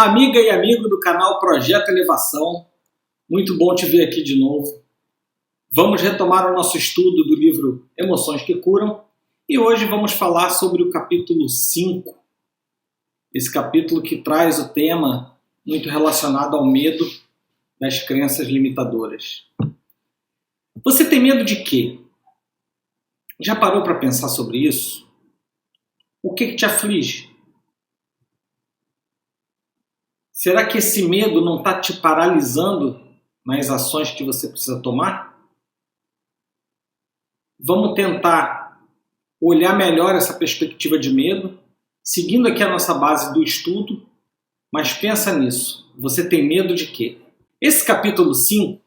Amiga e amigo do canal Projeto Elevação, muito bom te ver aqui de novo. Vamos retomar o nosso estudo do livro Emoções que Curam e hoje vamos falar sobre o capítulo 5, esse capítulo que traz o tema muito relacionado ao medo das crenças limitadoras. Você tem medo de quê? Já parou para pensar sobre isso? O que te aflige? Será que esse medo não está te paralisando nas ações que você precisa tomar? Vamos tentar olhar melhor essa perspectiva de medo, seguindo aqui a nossa base do estudo, mas pensa nisso. Você tem medo de quê? Esse capítulo 5,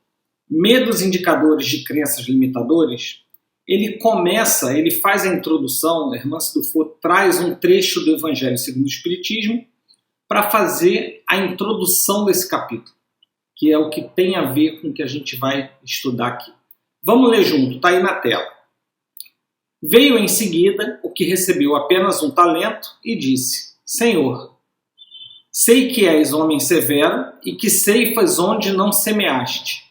Medos Indicadores de Crenças Limitadoras, ele faz a introdução, a irmã Dufour traz um trecho do Evangelho segundo o Espiritismo, para fazer a introdução desse capítulo, que é o que tem a ver com o que a gente vai estudar aqui. Vamos ler junto, está aí na tela. Veio em seguida o que recebeu apenas um talento e disse: Senhor, sei que és homem severo e que ceifas onde não semeaste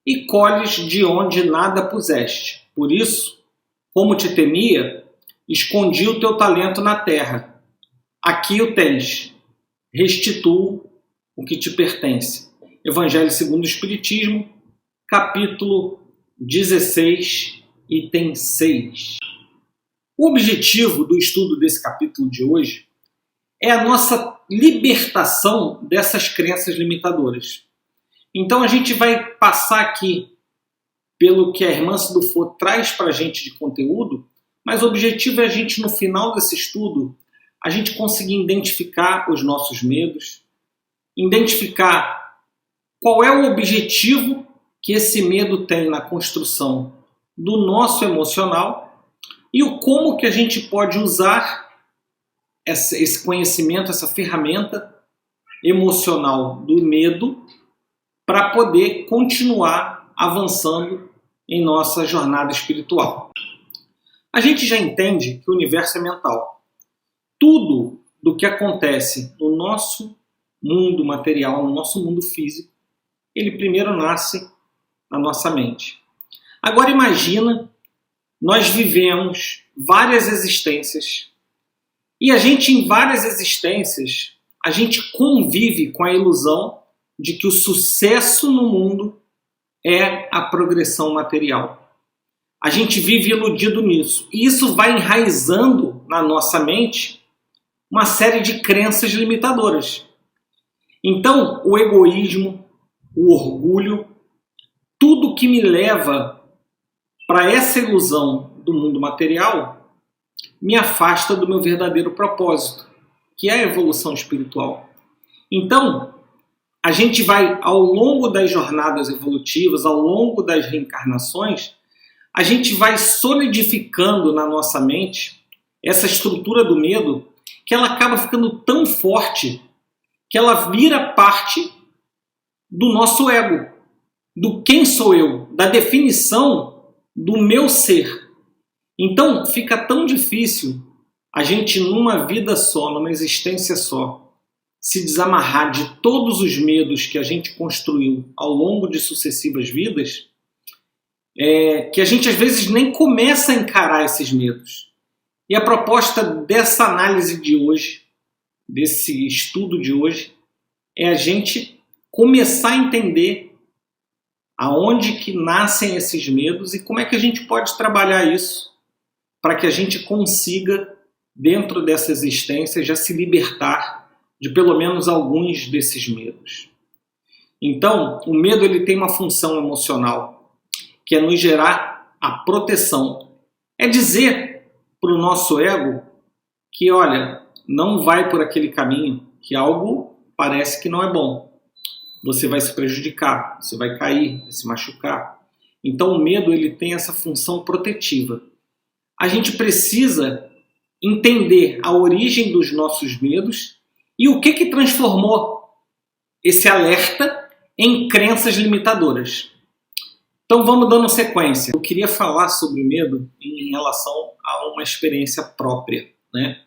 e colhes de onde nada puseste. Por isso, como te temia, escondi o teu talento na terra. Aqui o tens. Restituo o que te pertence. Evangelho segundo o Espiritismo, capítulo 16, item 6. O objetivo do estudo desse capítulo de hoje é a nossa libertação dessas crenças limitadoras. Então a gente vai passar aqui pelo que a irmã Dufour traz para a gente de conteúdo, mas o objetivo é a gente, no final desse estudo, a gente conseguir identificar os nossos medos, identificar qual é o objetivo que esse medo tem na construção do nosso emocional e o como que a gente pode usar esse conhecimento, essa ferramenta emocional do medo para poder continuar avançando em nossa jornada espiritual. A gente já entende que o universo é mental. Tudo do que acontece no nosso mundo material, no nosso mundo físico, ele primeiro nasce na nossa mente. Agora imagina, nós vivemos várias existências e a gente, em várias existências, a gente convive com a ilusão de que o sucesso no mundo é a progressão material. A gente vive iludido nisso. E isso vai enraizando na nossa mente uma série de crenças limitadoras. Então, o egoísmo, o orgulho, tudo que me leva para essa ilusão do mundo material me afasta do meu verdadeiro propósito, que é a evolução espiritual. Então, a gente vai, ao longo das jornadas evolutivas, ao longo das reencarnações, a gente vai solidificando na nossa mente essa estrutura do medo, que ela acaba ficando tão forte que ela vira parte do nosso ego, do quem sou eu, da definição do meu ser. Então fica tão difícil a gente, numa vida só, numa existência só, se desamarrar de todos os medos que a gente construiu ao longo de sucessivas vidas, que a gente às vezes nem começa a encarar esses medos. E a proposta dessa análise de hoje, desse estudo de hoje, é a gente começar a entender aonde que nascem esses medos e como é que a gente pode trabalhar isso para que a gente consiga, dentro dessa existência, já se libertar de pelo menos alguns desses medos. Então, o medo ele tem uma função emocional, que é nos gerar a proteção. É dizer para o nosso ego que, olha, não vai por aquele caminho, que algo parece que não é bom. Você vai se prejudicar, você vai cair, vai se machucar. Então o medo ele tem essa função protetiva. A gente precisa entender a origem dos nossos medos e o que transformou esse alerta em crenças limitadoras. Então vamos dando sequência. Eu queria falar sobre o medo em relação a uma experiência própria, né?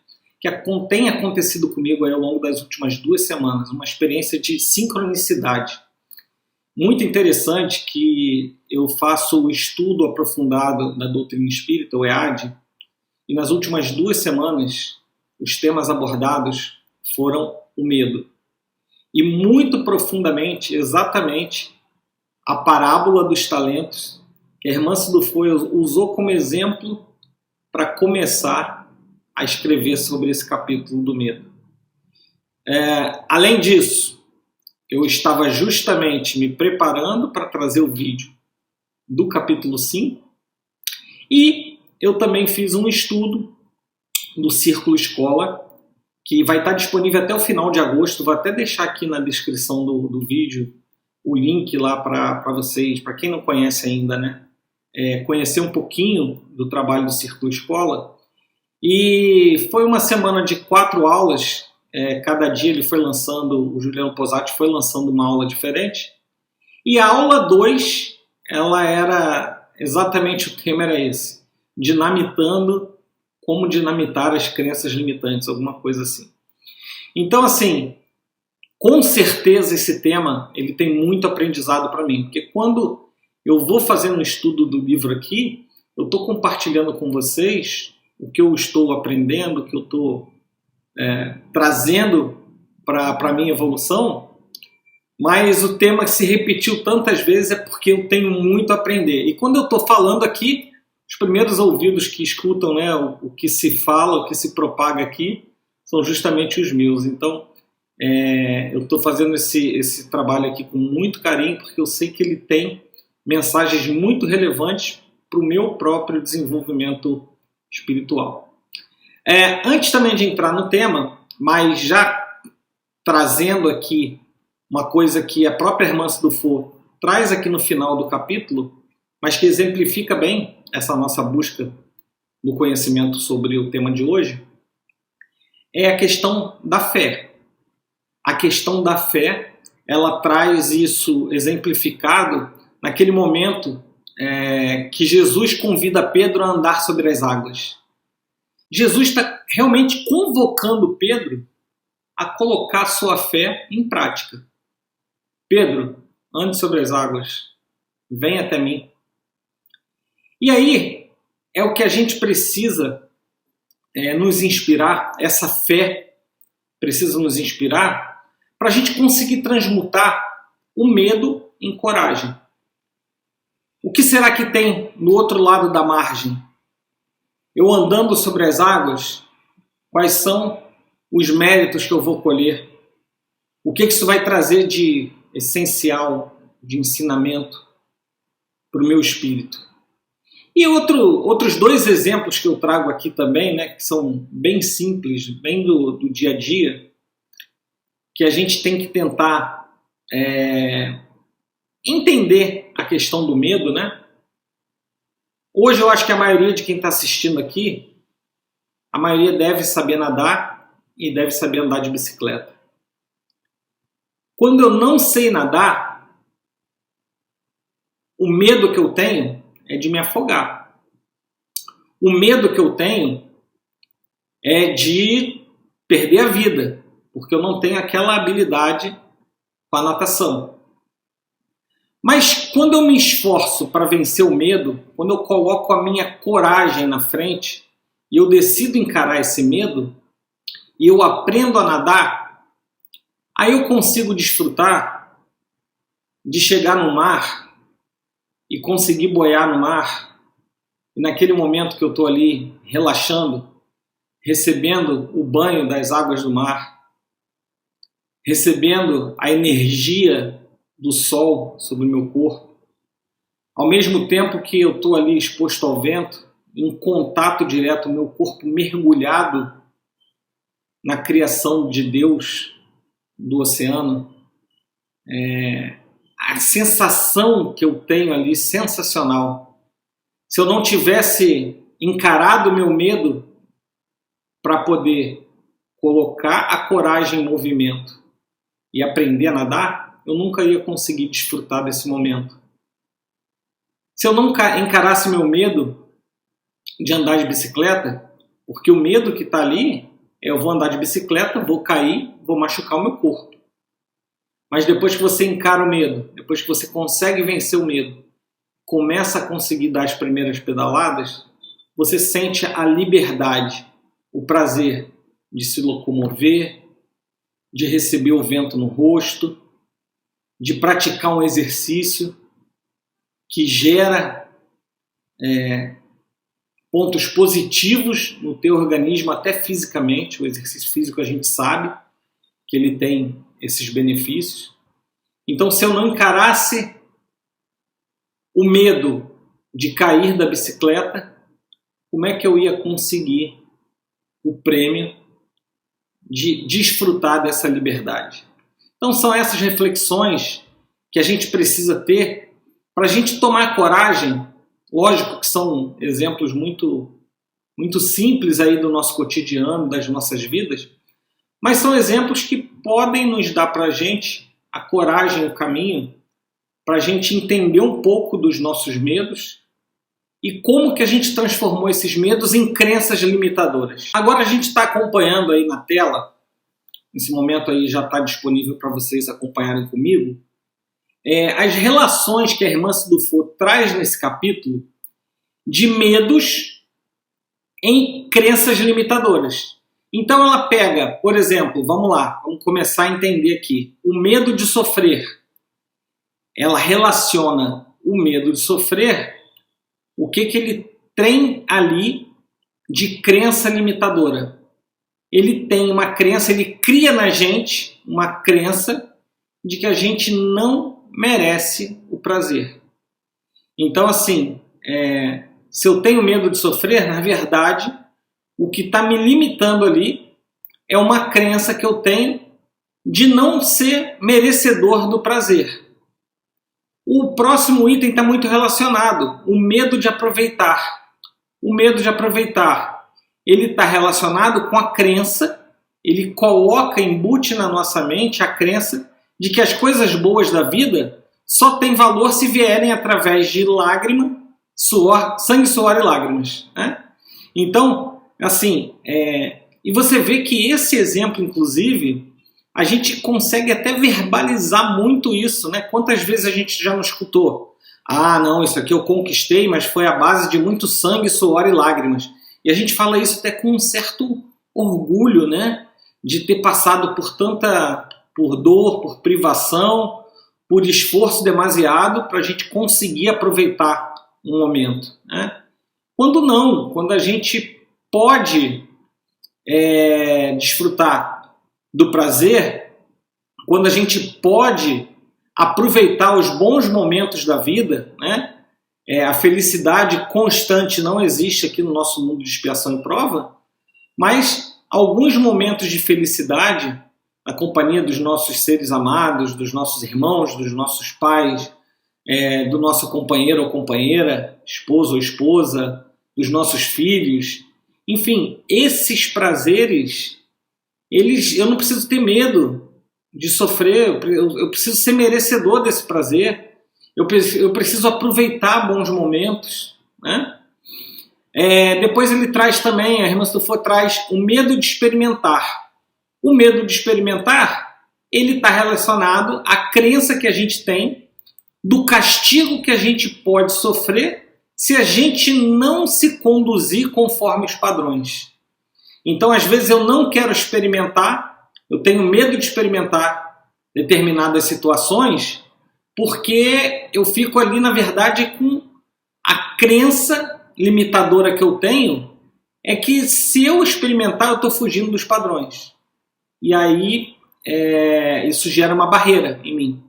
tem acontecido comigo aí ao longo das últimas 2 semanas, uma experiência de sincronicidade. Muito interessante que eu faço o estudo aprofundado da doutrina espírita, o EAD, e nas últimas 2 semanas os temas abordados foram o medo. E muito profundamente, exatamente, a parábola dos talentos, que a irmã Cidufoy usou como exemplo para começar a escrever sobre esse capítulo do medo. Além disso, eu estava justamente me preparando para trazer o vídeo do capítulo 5 e eu também fiz um estudo do Círculo Escola, que vai estar disponível até o final de agosto. Vou até deixar aqui na descrição do vídeo o link lá para vocês, para quem não conhece ainda, né? Conhecer um pouquinho do trabalho do Círculo Escola. E foi uma semana de 4 aulas, cada dia ele foi lançando, o Juliano Posati foi lançando uma aula diferente. E a aula 2, ela era, exatamente o tema era esse, dinamitando, como dinamitar as crenças limitantes, alguma coisa assim. Então, assim, com certeza esse tema, ele tem muito aprendizado para mim, porque quando eu vou fazendo um estudo do livro aqui, eu estou compartilhando com vocês o que eu estou aprendendo, o que eu estou trazendo para a minha evolução, mas o tema que se repetiu tantas vezes é porque eu tenho muito a aprender. E quando eu estou falando aqui, os primeiros ouvidos que escutam, né, o que se fala, o que se propaga aqui, são justamente os meus. Então, eu estou fazendo esse trabalho aqui com muito carinho, porque eu sei que ele tem mensagens muito relevantes para o meu próprio desenvolvimento espiritual. Antes também de entrar no tema, mas já trazendo aqui uma coisa que a própria irmã Cidufoy traz aqui no final do capítulo, mas que exemplifica bem essa nossa busca do conhecimento sobre o tema de hoje, é a questão da fé. A questão da fé, ela traz isso exemplificado naquele momento que Jesus convida Pedro a andar sobre as águas. Jesus está realmente convocando Pedro a colocar sua fé em prática. Pedro, ande sobre as águas, vem até mim. E aí é o que a gente precisa nos inspirar, essa fé precisa nos inspirar para a gente conseguir transmutar o medo em coragem. O que será que tem no outro lado da margem? Eu andando sobre as águas, quais são os méritos que eu vou colher? O que isso vai trazer de essencial, de ensinamento para o meu espírito? E outros 2 exemplos que eu trago aqui também, né, que são bem simples, bem do dia a dia, que a gente tem que tentar entender a questão do medo, né? Hoje eu acho que a maioria de quem está assistindo aqui, a maioria deve saber nadar e deve saber andar de bicicleta. Quando eu não sei nadar, o medo que eu tenho é de me afogar. O medo que eu tenho é de perder a vida, porque eu não tenho aquela habilidade com a natação. Mas quando eu me esforço para vencer o medo, quando eu coloco a minha coragem na frente e eu decido encarar esse medo e eu aprendo a nadar, aí eu consigo desfrutar de chegar no mar e conseguir boiar no mar. E naquele momento que eu estou ali relaxando, recebendo o banho das águas do mar, recebendo a energia do sol sobre o meu corpo, ao mesmo tempo que eu estou ali exposto ao vento, em contato direto, o meu corpo mergulhado na criação de Deus do oceano, a sensação que eu tenho ali, sensacional. Se eu não tivesse encarado o meu medo para poder colocar a coragem em movimento e aprender a nadar, eu nunca ia conseguir desfrutar desse momento. Se eu não encarasse meu medo de andar de bicicleta, porque o medo que está ali Eu vou andar de bicicleta, vou cair, vou machucar o meu corpo. Mas depois que você encara o medo, depois que você consegue vencer o medo, começa a conseguir dar as primeiras pedaladas, você sente a liberdade, o prazer de se locomover, de receber o vento no rosto, de praticar um exercício que gera pontos positivos no teu organismo, até fisicamente. O exercício físico a gente sabe que ele tem esses benefícios. Então, se eu não encarasse o medo de cair da bicicleta, como é que eu ia conseguir o prêmio de desfrutar dessa liberdade? Então, são essas reflexões que a gente precisa ter para a gente tomar coragem. Lógico que são exemplos muito simples aí do nosso cotidiano, das nossas vidas, mas são exemplos que podem nos dar para a gente a coragem, o caminho, para a gente entender um pouco dos nossos medos e como que a gente transformou esses medos em crenças limitadoras. Agora a gente está acompanhando aí na tela, nesse momento aí já está disponível para vocês acompanharem comigo, as relações que a irmã Sidufo traz nesse capítulo de medos em crenças limitadoras. Então ela pega, por exemplo, vamos lá, vamos começar a entender aqui, o medo de sofrer. Ela relaciona o medo de sofrer, o que ele tem ali de crença limitadora. Ele tem uma crença, ele cria na gente uma crença de que a gente não merece o prazer. Então, assim, se eu tenho medo de sofrer, na verdade, o que está me limitando ali é uma crença que eu tenho de não ser merecedor do prazer. O próximo item está muito relacionado, o medo de aproveitar. O medo de aproveitar, ele está relacionado com a crença, ele coloca, embute na nossa mente a crença de que as coisas boas da vida só têm valor se vierem através de lágrima, suor, sangue, suor e lágrimas. Né? Então, assim, e você vê que esse exemplo, inclusive, a gente consegue até verbalizar muito isso, né? Quantas vezes a gente já não escutou? Ah, não, isso aqui eu conquistei, mas foi à base de muito sangue, suor e lágrimas. E a gente fala isso até com um certo orgulho, né? De ter passado por dor, por privação, por esforço demasiado para a gente conseguir aproveitar um momento. Né? Quando não, quando a gente pode desfrutar do prazer, quando a gente pode aproveitar os bons momentos da vida, né? A felicidade constante não existe aqui no nosso mundo de expiação e prova, mas alguns momentos de felicidade na companhia dos nossos seres amados, dos nossos irmãos, dos nossos pais, do nosso companheiro ou companheira, esposo ou esposa, dos nossos filhos, enfim, esses prazeres, eu não preciso ter medo de sofrer, eu preciso ser merecedor desse prazer, eu preciso aproveitar bons momentos. Né? Depois ele traz também, a irmã Sidufo traz o medo de experimentar. O medo de experimentar, ele está relacionado à crença que a gente tem do castigo que a gente pode sofrer se a gente não se conduzir conforme os padrões. Então, às vezes, eu não quero experimentar, eu tenho medo de experimentar determinadas situações, porque eu fico ali, na verdade, com a crença limitadora que eu tenho, é que se eu experimentar, eu estou fugindo dos padrões. E aí, isso gera uma barreira em mim.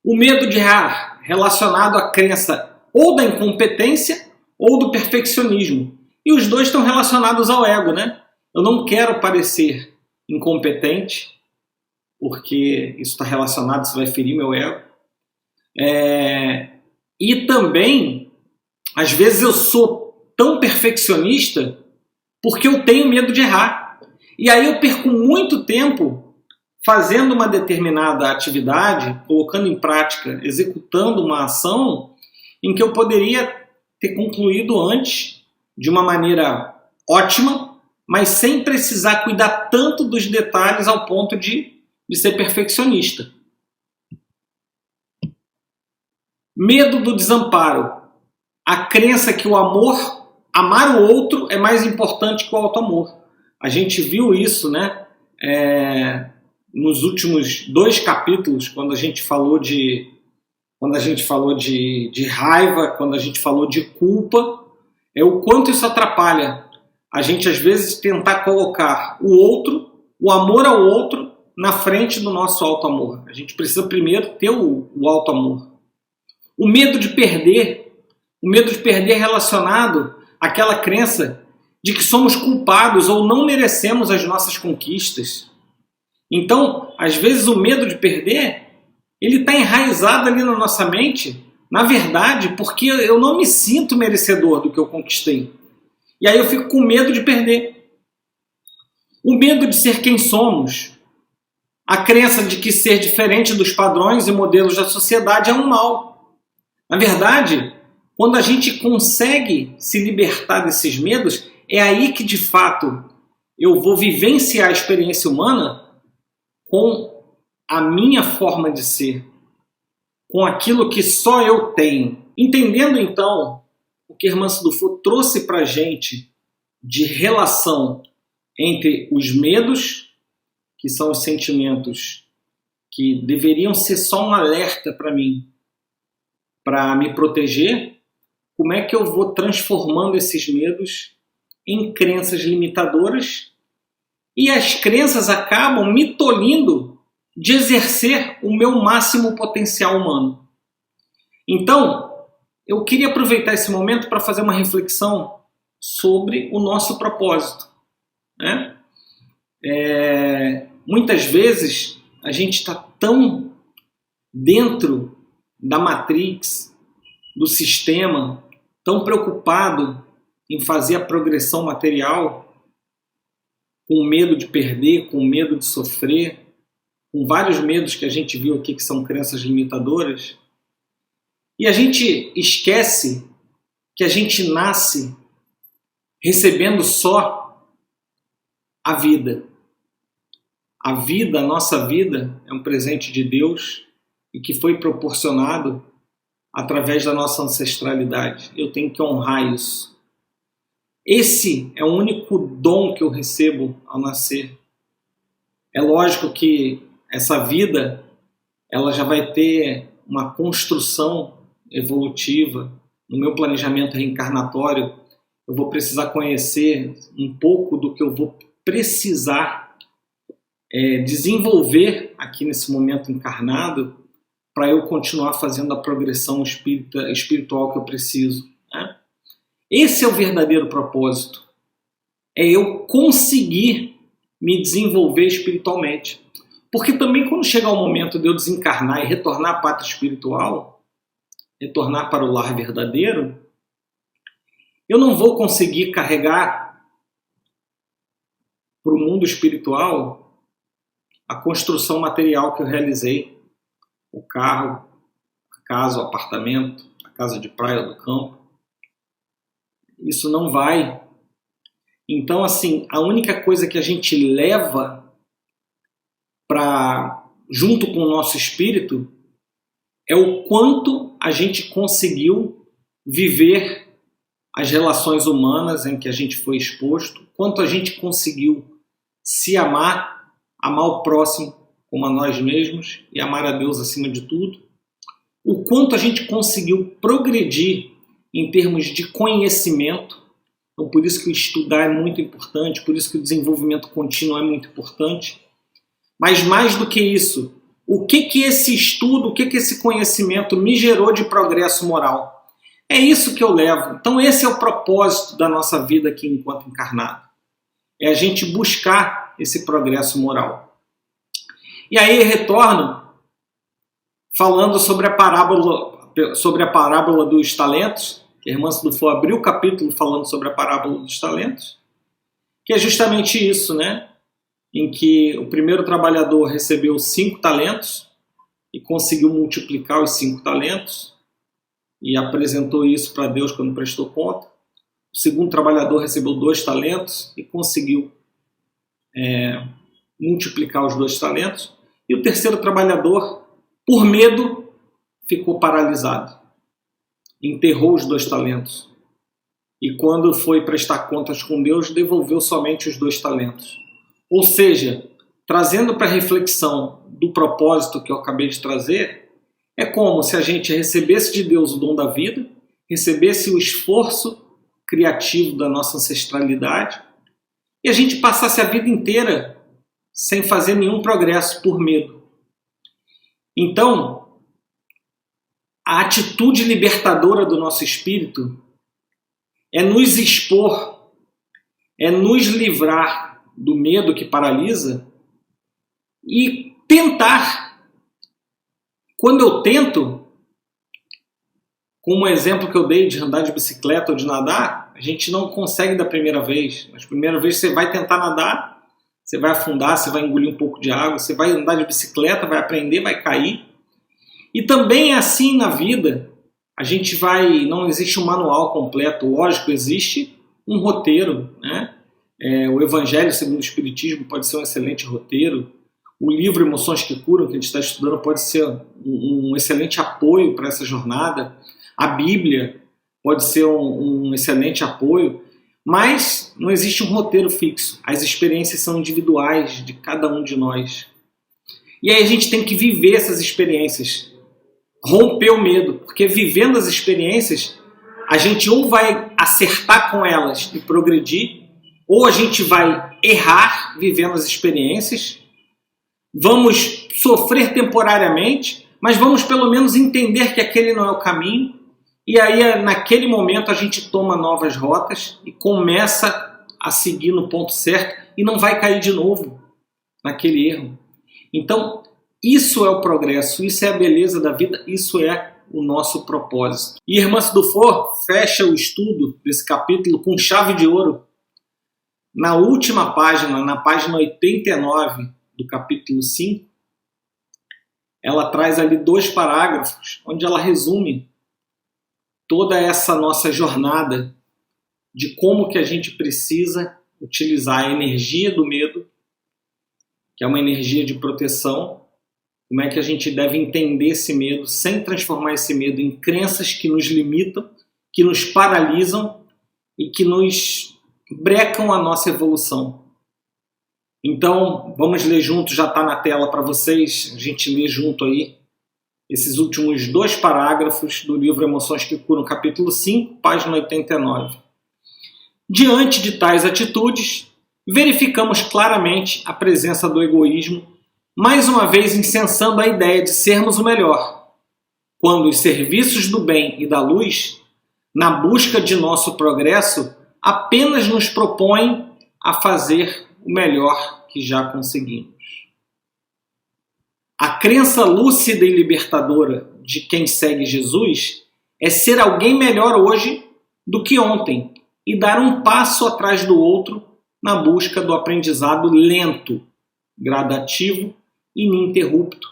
O medo de errar, relacionado à crença ou da incompetência ou do perfeccionismo. E os dois estão relacionados ao ego, né? Eu não quero parecer incompetente, porque isso está relacionado, isso vai ferir meu ego. E também, às vezes eu sou tão perfeccionista porque eu tenho medo de errar. E aí eu perco muito tempo fazendo uma determinada atividade, colocando em prática, executando uma ação em que eu poderia ter concluído antes de uma maneira ótima, mas sem precisar cuidar tanto dos detalhes ao ponto de ser perfeccionista. Medo do desamparo. A crença que o amor, amar o outro, é mais importante que o auto-amor. A gente viu isso, né? Nos últimos 2 capítulos, quando a gente falou de raiva, quando a gente falou de culpa, o quanto isso atrapalha a gente, às vezes, tentar colocar o outro, o amor ao outro, na frente do nosso auto-amor. A gente precisa primeiro ter o auto-amor. O medo de perder relacionado àquela crença de que somos culpados ou não merecemos as nossas conquistas. Então, às vezes, o medo de perder, ele está enraizado ali na nossa mente, na verdade, porque eu não me sinto merecedor do que eu conquistei. E aí eu fico com medo de perder. O medo de ser quem somos. A crença de que ser diferente dos padrões e modelos da sociedade é um mal. Na verdade, quando a gente consegue se libertar desses medos, é aí que, de fato, eu vou vivenciar a experiência humana com a minha forma de ser, com aquilo que só eu tenho. Entendendo, então, o que Hermann Dufour trouxe para a gente de relação entre os medos, que são os sentimentos que deveriam ser só um alerta para mim, para me proteger, como é que eu vou transformando esses medos em crenças limitadoras, e as crenças acabam me tolhindo de exercer o meu máximo potencial humano. Então, eu queria aproveitar esse momento para fazer uma reflexão sobre o nosso propósito, né? Muitas vezes a gente está tão dentro da matrix, do sistema, tão preocupado em fazer a progressão material, com medo de perder, com medo de sofrer, com vários medos que a gente viu aqui que são crenças limitadoras, e a gente esquece que a gente nasce recebendo só a vida. A vida, a nossa vida, é um presente de Deus e que foi proporcionado através da nossa ancestralidade. Eu tenho que honrar isso. Esse é o único dom que eu recebo ao nascer. É lógico que essa vida, ela já vai ter uma construção evolutiva. No meu planejamento reencarnatório, eu vou precisar conhecer um pouco do que eu vou precisar desenvolver aqui nesse momento encarnado para eu continuar fazendo a progressão espiritual que eu preciso, né? Esse é o verdadeiro propósito. É eu conseguir me desenvolver espiritualmente. Porque também quando chegar o momento de eu desencarnar e retornar à pátria espiritual, retornar para o lar verdadeiro, eu não vou conseguir carregar para o mundo espiritual a construção material que eu realizei. O carro, a casa, o apartamento, a casa de praia do campo. Isso não vai. Então, assim, a única coisa que a gente leva junto com o nosso espírito é o quanto a gente conseguiu viver as relações humanas em que a gente foi exposto, quanto a gente conseguiu se amar o próximo como a nós mesmos e amar a Deus acima de tudo, o quanto a gente conseguiu progredir em termos de conhecimento. Então, por isso que o estudar é muito importante, por isso que o desenvolvimento contínuo é muito importante. Mas mais do que isso, o que esse estudo, o que esse conhecimento me gerou de progresso moral? É isso que eu levo. Então esse é o propósito da nossa vida aqui enquanto encarnado. É a gente buscar esse progresso moral. E aí retorno falando sobre a parábola dos talentos, que Hermann Dufour abriu o capítulo falando sobre a parábola dos talentos, que é justamente isso, né? Em que o primeiro trabalhador recebeu 5 talentos e conseguiu multiplicar os 5 talentos e apresentou isso para Deus quando prestou conta. O segundo trabalhador recebeu 2 talentos e conseguiu multiplicar os 2 talentos. E o terceiro trabalhador, por medo, ficou paralisado. Enterrou os 2 talentos. E quando foi prestar contas com Deus, devolveu somente os 2 talentos. Ou seja, trazendo para a reflexão do propósito que eu acabei de trazer, é como se a gente recebesse de Deus o dom da vida, recebesse o esforço criativo da nossa ancestralidade e a gente passasse a vida inteira sem fazer nenhum progresso por medo. Então, a atitude libertadora do nosso espírito é nos expor, é nos livrar do medo que paralisa e tentar. Quando eu tento, como o exemplo que eu dei de andar de bicicleta ou de nadar, a gente não consegue da primeira vez. Na primeira vez você vai tentar nadar, você vai afundar, você vai engolir um pouco de água, você vai andar de bicicleta, vai aprender, vai cair. E também é assim na vida. A gente vai, não existe um manual completo, lógico, existe um roteiro, né? O Evangelho segundo o Espiritismo pode ser um excelente roteiro. O livro Emoções que Curam, que a gente está estudando, pode ser um excelente apoio para essa jornada. A Bíblia pode ser um excelente apoio, mas não existe um roteiro fixo. As experiências são individuais de cada um de nós. E aí a gente tem que viver essas experiências, romper o medo, porque vivendo as experiências, a gente ou vai acertar com elas e progredir, ou a gente vai errar vivendo as experiências, vamos sofrer temporariamente, mas vamos pelo menos entender que aquele não é o caminho, e aí naquele momento a gente toma novas rotas e começa a seguir no ponto certo e não vai cair de novo naquele erro. Então, isso é o progresso, isso é a beleza da vida, isso é o nosso propósito. E Irmã Dufour fecha o estudo desse capítulo com chave de ouro. Na última página, na página 89 do capítulo 5, ela traz ali 2 parágrafos, onde ela resume toda essa nossa jornada de como que a gente precisa utilizar a energia do medo, que é uma energia de proteção, como é que a gente deve entender esse medo sem transformar esse medo em crenças que nos limitam, que nos paralisam e que nos brecam a nossa evolução. Então, vamos ler junto, já está na tela para vocês, a gente lê junto aí esses últimos 2 parágrafos do livro Emoções que Curam, capítulo 5, página 89. Diante de tais atitudes, verificamos claramente a presença do egoísmo, mais uma vez incensando a ideia de sermos o melhor, quando os serviços do bem e da luz, na busca de nosso progresso, apenas nos propõem a fazer o melhor que já conseguimos. A crença lúcida e libertadora de quem segue Jesus é ser alguém melhor hoje do que ontem e dar um passo atrás do outro na busca do aprendizado lento, gradativo e ininterrupto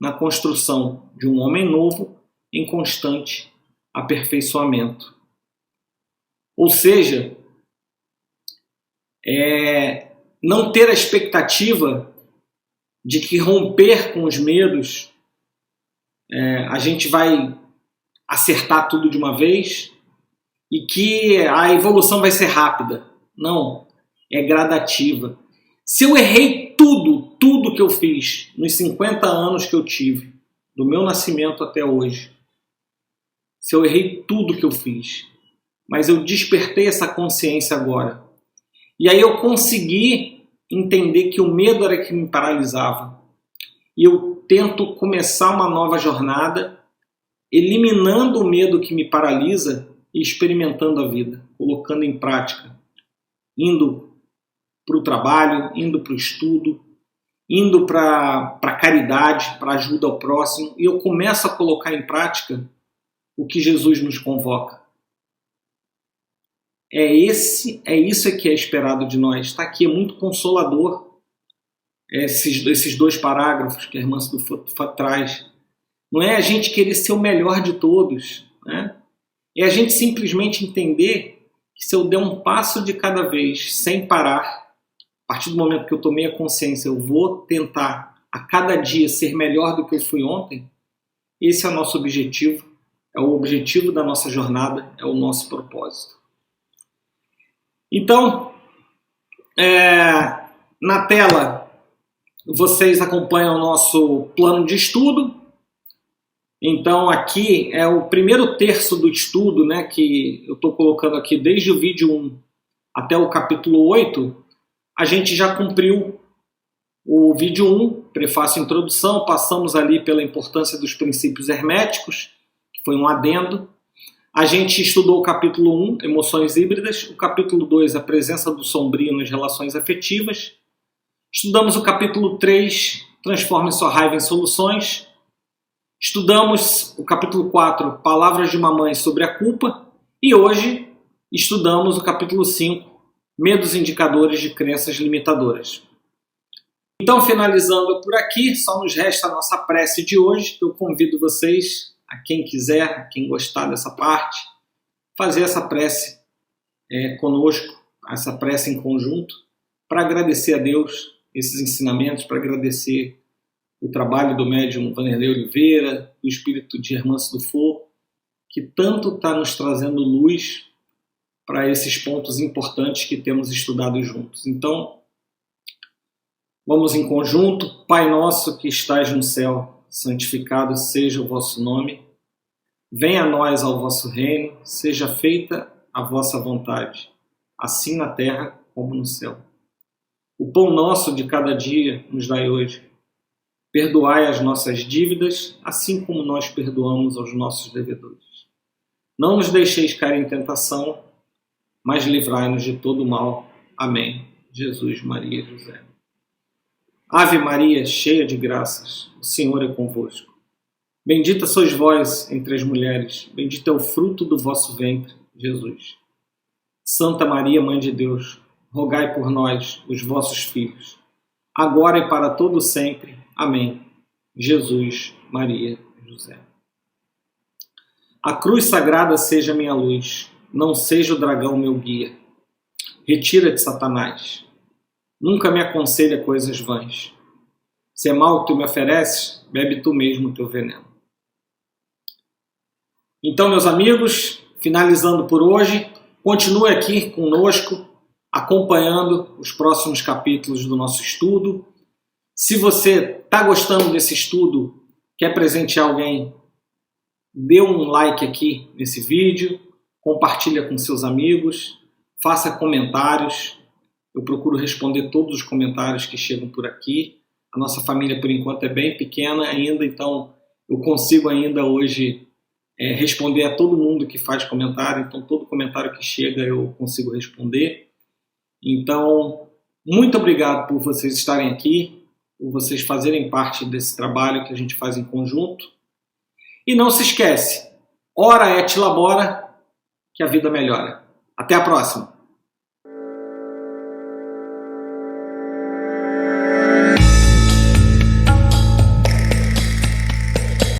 na construção de um homem novo em constante aperfeiçoamento. Ou seja, não ter a expectativa de que romper com os medos, a gente vai acertar tudo de uma vez e que a evolução vai ser rápida. Não, é gradativa. Se eu errei tudo que eu fiz nos 50 anos que eu tive, do meu nascimento até hoje, se eu errei tudo que eu fiz, mas eu despertei essa consciência agora, e aí eu consegui entender que o medo era que me paralisava. E eu tento começar uma nova jornada, eliminando o medo que me paralisa e experimentando a vida, colocando em prática, indo para o trabalho, indo para o estudo, indo para a caridade, para a ajuda ao próximo, e eu começo a colocar em prática o que Jesus nos convoca. Isso que é esperado de nós. Está aqui, é muito consolador esses 2 parágrafos que a irmã traz. Não é a gente querer ser o melhor de todos, né? É a gente simplesmente entender que se eu der um passo de cada vez, sem parar, a partir do momento que eu tomei a consciência, eu vou tentar a cada dia ser melhor do que eu fui ontem, esse é o nosso objetivo, é o objetivo da nossa jornada, é o nosso propósito. Então, na tela, vocês acompanham o nosso plano de estudo. Então, aqui é o primeiro terço do estudo, né, que eu estou colocando aqui desde o vídeo 1 até o capítulo 8. A gente já cumpriu o vídeo 1, prefácio e introdução, passamos ali pela importância dos princípios herméticos, que foi um adendo. A gente estudou o capítulo 1, emoções híbridas, o capítulo 2, a presença do sombrio nas relações afetivas. Estudamos o capítulo 3, transforme sua raiva em soluções. Estudamos o capítulo 4, palavras de uma mãe sobre a culpa. E hoje estudamos o capítulo 5, medos indicadores de crenças limitadoras. Então, finalizando por aqui, só nos resta a nossa prece de hoje. Eu convido vocês, a quem quiser, a quem gostar dessa parte, fazer essa prece conosco, essa prece em conjunto, para agradecer a Deus esses ensinamentos, para agradecer o trabalho do médium Vanderlei Oliveira, do espírito de Hermance Dufour, que tanto está nos trazendo luz para esses pontos importantes que temos estudado juntos. Então, vamos em conjunto. Pai nosso que estais no céu, santificado seja o vosso nome. Venha a nós ao vosso reino, seja feita a vossa vontade, assim na terra como no céu. O pão nosso de cada dia nos dai hoje. Perdoai as nossas dívidas, assim como nós perdoamos aos nossos devedores. Não nos deixeis cair em tentação, mas livrai-nos de todo o mal. Amém. Jesus, Maria e José. Ave Maria, cheia de graças, o Senhor é convosco. Bendita sois vós entre as mulheres, bendito é o fruto do vosso ventre, Jesus. Santa Maria, Mãe de Deus, rogai por nós, os vossos filhos, agora e para todo sempre. Amém. Jesus, Maria e José. A cruz sagrada seja minha luz, não seja o dragão meu guia. Retira-te, Satanás. Nunca me aconselha coisas vãs. Se é mal que tu me ofereces, bebe tu mesmo o teu veneno. Então, meus amigos, finalizando por hoje, continue aqui conosco, acompanhando os próximos capítulos do nosso estudo. Se você está gostando desse estudo, quer presentear alguém, dê um like aqui nesse vídeo, compartilha com seus amigos, faça comentários. Eu procuro responder todos os comentários que chegam por aqui. A nossa família, por enquanto, é bem pequena ainda, então eu consigo ainda hoje responder a todo mundo que faz comentário. Então, todo comentário que chega eu consigo responder. Então, muito obrigado por vocês estarem aqui, por vocês fazerem parte desse trabalho que a gente faz em conjunto. E não se esquece, ora et labora, que a vida melhora. Até a próxima!